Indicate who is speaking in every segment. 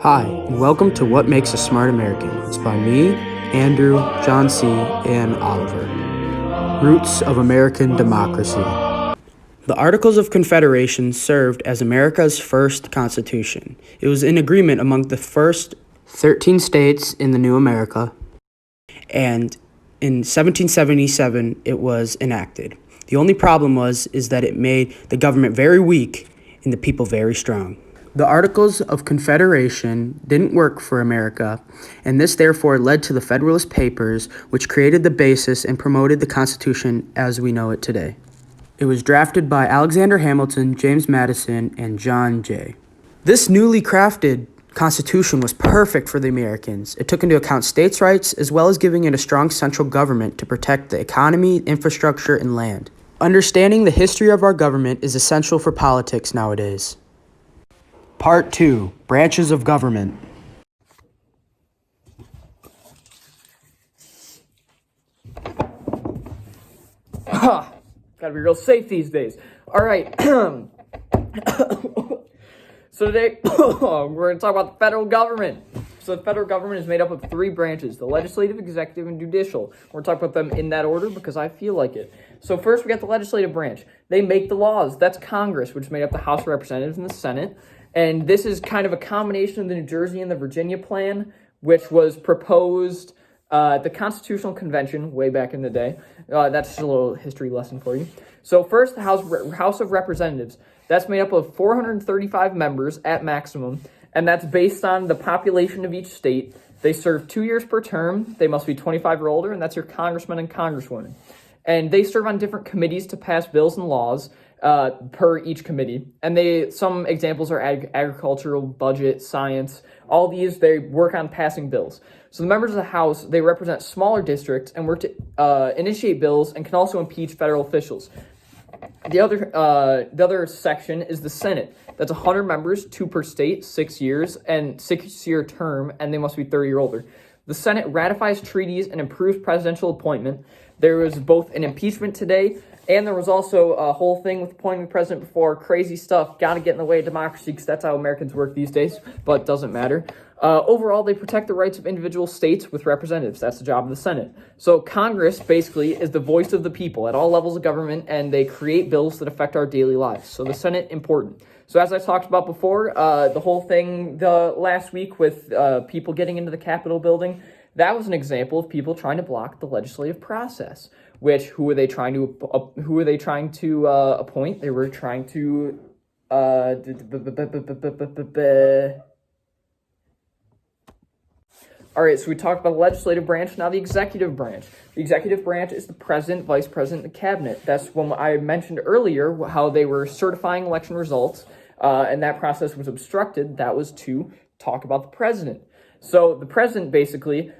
Speaker 1: Hi, and welcome to What Makes a Smart American. It's by me, Andrew, John C., and Oliver. Roots of American Democracy. The Articles of Confederation served as America's first constitution. It was in agreement among the first 13 states in the new America, and in 1777 it was enacted. The only problem is that it made the government very weak and the people very strong. The Articles of Confederation didn't work for America, and this therefore led to the Federalist Papers, which created the basis and promoted the Constitution as we know it today. It was drafted by Alexander Hamilton, James Madison, and John Jay. This newly crafted Constitution was perfect for the Americans. It took into account states' rights as well as giving it a strong central government to protect the economy, infrastructure, and land. Understanding the history of our government is essential for politics nowadays. Part 2. Branches of Government.
Speaker 2: Gotta be real safe these days. All right. So today, we're going to talk about the federal government. So the federal government is made up of three branches: the legislative, executive, and judicial. We're going to talk about them in that order because I feel like it. So first, we got the legislative branch. They make the laws. That's Congress, which is made up of the House of Representatives and the Senate. And this is kind of a combination of the New Jersey and the Virginia plan, which was proposed at the Constitutional Convention way back in the day. That's just a little history lesson for you. So first, the House of Representatives. That's made up of 435 members at maximum, and that's based on the population of each state. They serve 2 years per term. They must be 25 or older, and that's your congressmen and congresswomen. And they serve on different committees to pass bills and laws per each committee. And some examples are agricultural, budget, science. All these, they work on passing bills. So the members of the House, they represent smaller districts and work to initiate bills and can also impeach federal officials. The other section is the Senate. That's 100 members, 2 per state, 6 years, and 6-year term, and they must be 30 or older. The Senate ratifies treaties and improves presidential appointment. There was both an impeachment today, and there was also a whole thing with appointing the president before. Crazy stuff. Got to get in the way of democracy because that's how Americans work these days, but it doesn't matter. Overall, they protect the rights of individual states with representatives. That's the job of the Senate. So Congress, basically, is the voice of the people at all levels of government, and they create bills that affect our daily lives. So the Senate, important. So as I talked about before, the whole thing the last week with people getting into the Capitol building, that was an example of people trying to block the legislative process. Who were they trying to appoint? They were trying to All right, so we talked about the legislative branch, now the executive branch. The executive branch is the president, vice president, and the cabinet. That's when I mentioned earlier how they were certifying election results, and that process was obstructed. That was to talk about the president. So the president, basically,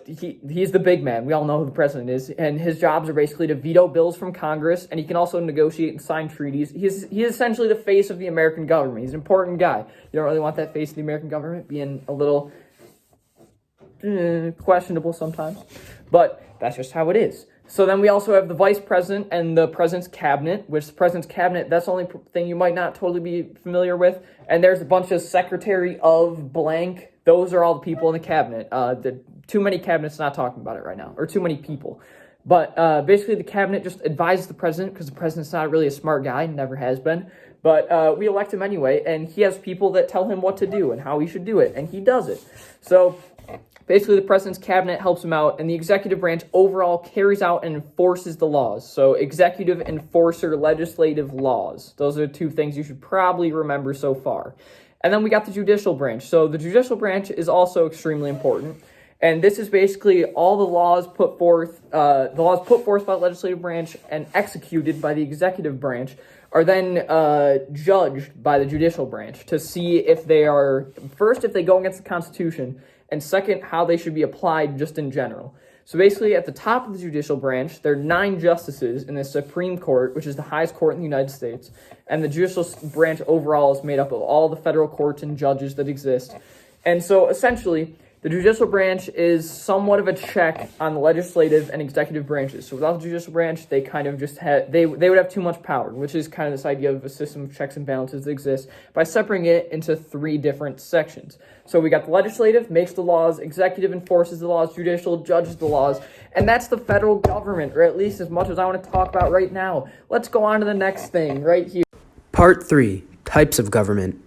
Speaker 2: he's the big man. We all know who the president is, and his jobs are basically to veto bills from Congress, and he can also negotiate and sign treaties. He's essentially the face of the American government. He's an important guy. You don't really want that face of the American government being a little questionable sometimes, but that's just how it is. So then we also have the vice president and the president's cabinet, which the president's cabinet, that's the only thing you might not totally be familiar with. And there's a bunch of secretary of blank. Those are all the people in the cabinet. Too many cabinets not talking about it right now, or too many people. But basically the cabinet just advises the president because the president's not really a smart guy, never has been. But we elect him anyway, and he has people that tell him what to do and how he should do it, and he does it. So basically, the president's cabinet helps him out, and the executive branch overall carries out and enforces the laws. So executive, enforcer, legislative, laws. Those are the two things you should probably remember so far. And then we got the judicial branch. So the judicial branch is also extremely important. And this is basically all the laws put forth by the legislative branch and executed by the executive branch are then judged by the judicial branch to see if they are, first, if they go against the Constitution, and second, how they should be applied just in general. So basically, at the top of the judicial branch, there are 9 justices in the Supreme Court, which is the highest court in the United States. And the judicial branch overall is made up of all the federal courts and judges that exist. And so essentially, The judicial branch is somewhat of a check on the legislative and executive branches. So without the judicial branch, they kind of just they would have too much power, which is kind of this idea of a system of checks and balances that exists by separating it into three different sections. So we got the legislative, makes the laws, executive enforces the laws, judicial judges the laws, and that's the federal government, or at least as much as I want to talk about right now. Let's go on to the next thing right here.
Speaker 1: Part 3. Types of government.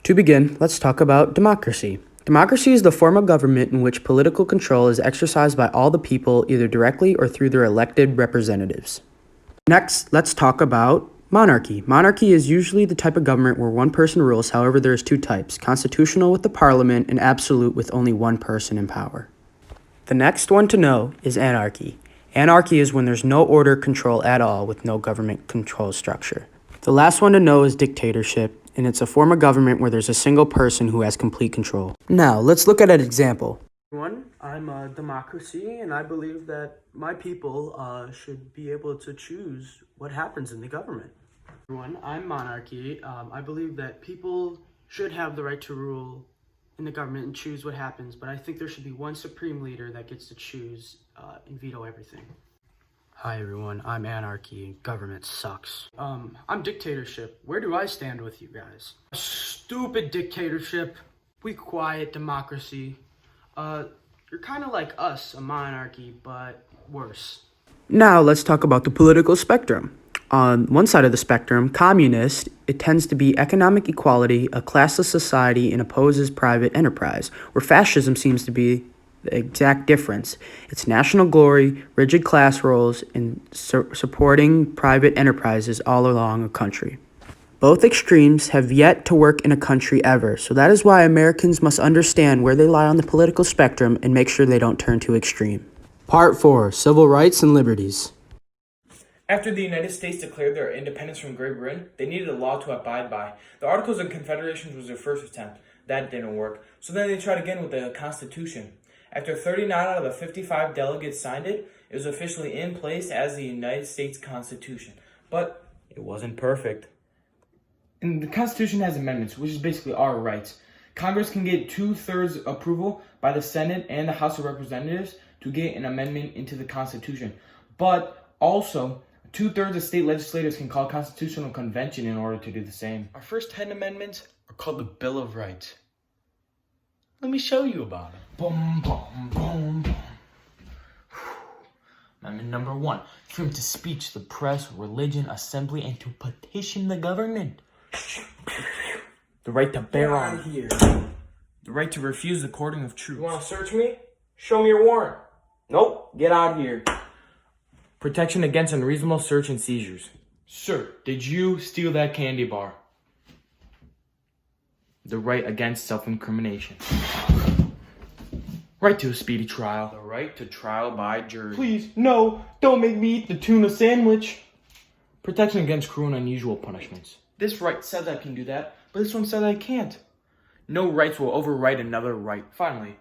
Speaker 1: To begin, let's talk about democracy. Democracy is the form of government in which political control is exercised by all the people, either directly or through their elected representatives. Next, let's talk about monarchy. Monarchy is usually the type of government where one person rules. However, there's two types: constitutional with the parliament and absolute with only one person in power. The next one to know is anarchy. Anarchy is when there's no order control at all with no government control structure. The last one to know is dictatorship, and it's a form of government where there's a single person who has complete control. Now, let's look at an example. I'm a democracy, and I believe that my people should be able to choose what happens in the government. I'm monarchy. I believe that people should have the right to rule in the government and choose what happens, but I think there should be one supreme leader that gets to choose and veto everything. Hi everyone, I'm anarchy. Government sucks. I'm dictatorship. Where do I stand with you guys? Stupid dictatorship. We quiet democracy. You're kind of like us, a monarchy, but worse. Now let's talk about the political spectrum. On one side of the spectrum, communist, it tends to be economic equality, a classless society, and opposes private enterprise, where fascism seems to be the exact difference. It's national glory, rigid class roles, and supporting private enterprises all along a country. Both extremes have yet to work in a country ever, so that is why Americans must understand where they lie on the political spectrum and make sure they don't turn too extreme. Part 4. Civil Rights and Liberties.
Speaker 3: After the United States declared their independence from Great Britain, they needed a law to abide by. The Articles of Confederation was their first attempt. That didn't work, so then they tried again with the Constitution. After 39 out of the 55 delegates signed it, it was officially in place as the United States Constitution. But it wasn't perfect. And the Constitution has amendments, which is basically our rights. Congress can get 2/3 approval by the Senate and the House of Representatives to get an amendment into the Constitution. But also, 2/3 of state legislators can call a constitutional convention in order to do the same. Our first 10 amendments are called the Bill of Rights. Let me show you about it. Boom, boom, boom, boom. Amendment number 1. Freedom to speech, the press, religion, assembly, and to petition the government. The right to bear arms. The right to refuse the courting of troops.
Speaker 4: You want to search me? Show me your warrant. Nope, get out of here.
Speaker 3: Protection against unreasonable search and seizures.
Speaker 4: Sir, did you steal that candy bar?
Speaker 3: The right against self-incrimination. Right to a speedy trial.
Speaker 4: The right to trial by jury.
Speaker 3: Please, no, don't make me eat the tuna sandwich. Protection against cruel and unusual punishments.
Speaker 4: This right says I can do that, but this one says I can't. No rights will override another right. Finally,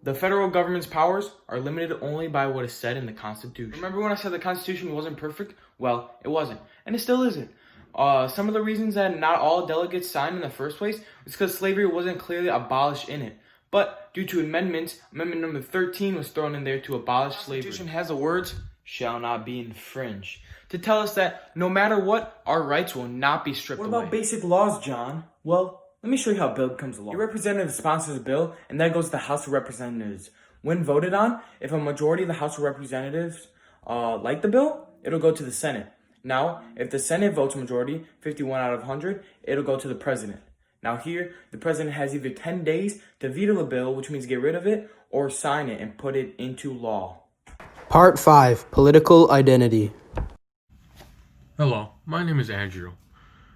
Speaker 4: the federal government's powers are limited only by what is said in the Constitution. Remember when I said the Constitution wasn't perfect? Well, it wasn't, and it still isn't. Some of the reasons that not all delegates signed in the first place was because slavery wasn't clearly abolished in it. But due to amendments, Amendment number 13 was thrown in there to abolish slavery. The Constitution has the words, shall not be infringed, to tell us that no matter what, our rights will not be stripped away.
Speaker 3: What about basic laws, John? Well, let me show you how a bill becomes a law. Your representative sponsors a bill, and then it goes to the House of Representatives. When voted on, if a majority of the House of Representatives like the bill, it'll go to the Senate. Now, if the Senate votes majority, 51 out of 100, it'll go to the President. Now here, the President has either 10 days to veto the bill, which means get rid of it, or sign it and put it into law.
Speaker 1: Part 5. Political Identity.
Speaker 5: Hello, my name is Andrew,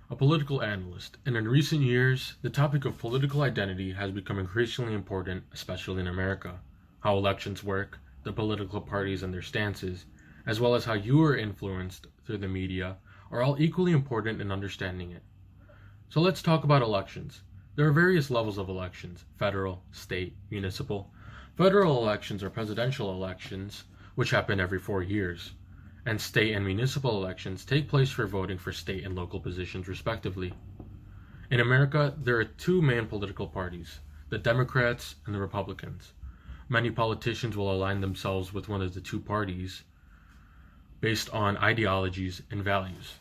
Speaker 5: a political analyst, and in recent years, the topic of political identity has become increasingly important, especially in America. How elections work, the political parties and their stances, as well as how you are influenced through the media, are all equally important in understanding it. So let's talk about elections. There are various levels of elections: federal, state, municipal. Federal elections are presidential elections, which happen every 4 years. And state and municipal elections take place for voting for state and local positions respectively. In America, there are two main political parties, the Democrats and the Republicans. Many politicians will align themselves with one of the two parties based on ideologies and values.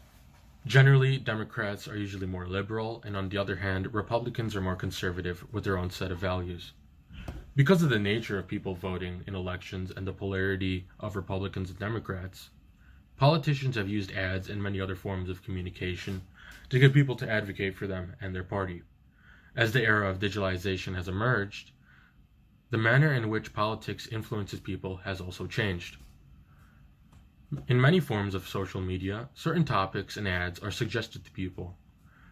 Speaker 5: Generally, Democrats are usually more liberal, and on the other hand, Republicans are more conservative with their own set of values. Because of the nature of people voting in elections and the polarity of Republicans and Democrats, politicians have used ads and many other forms of communication to get people to advocate for them and their party. As the era of digitalization has emerged, the manner in which politics influences people has also changed. In many forms of social media, certain topics and ads are suggested to people.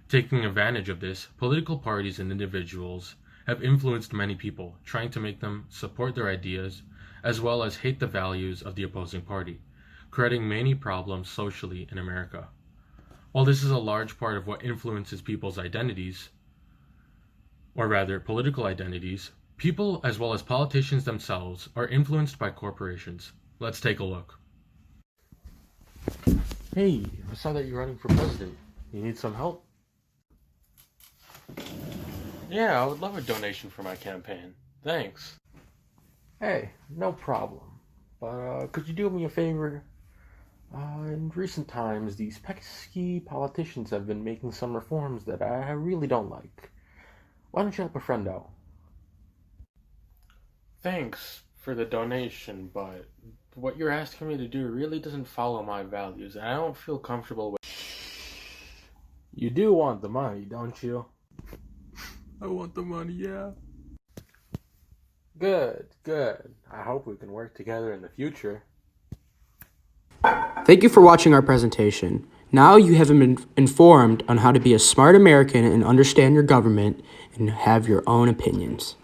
Speaker 5: Taking advantage of this, political parties and individuals have influenced many people, trying to make them support their ideas as well as hate the values of the opposing party, creating many problems socially in America. While this is a large part of what influences people's identities, or rather political identities, people as well as politicians themselves are influenced by corporations. Let's take a look. Hey, I saw that you're running for president. You need some help? Yeah, I would love a donation for my campaign. Thanks. Hey, no problem. But could you do me a favor? In recent times, these pesky politicians have been making some reforms that I really don't like. Why don't you help a friend out? Thanks for the donation, but what you're asking me to do really doesn't follow my values, and I don't feel comfortable with. You do want the money, don't you? I want the money, yeah. Good. I hope we can work together in the future.
Speaker 1: Thank you for watching our presentation. Now you have been informed on how to be a smart American and understand your government and have your own opinions.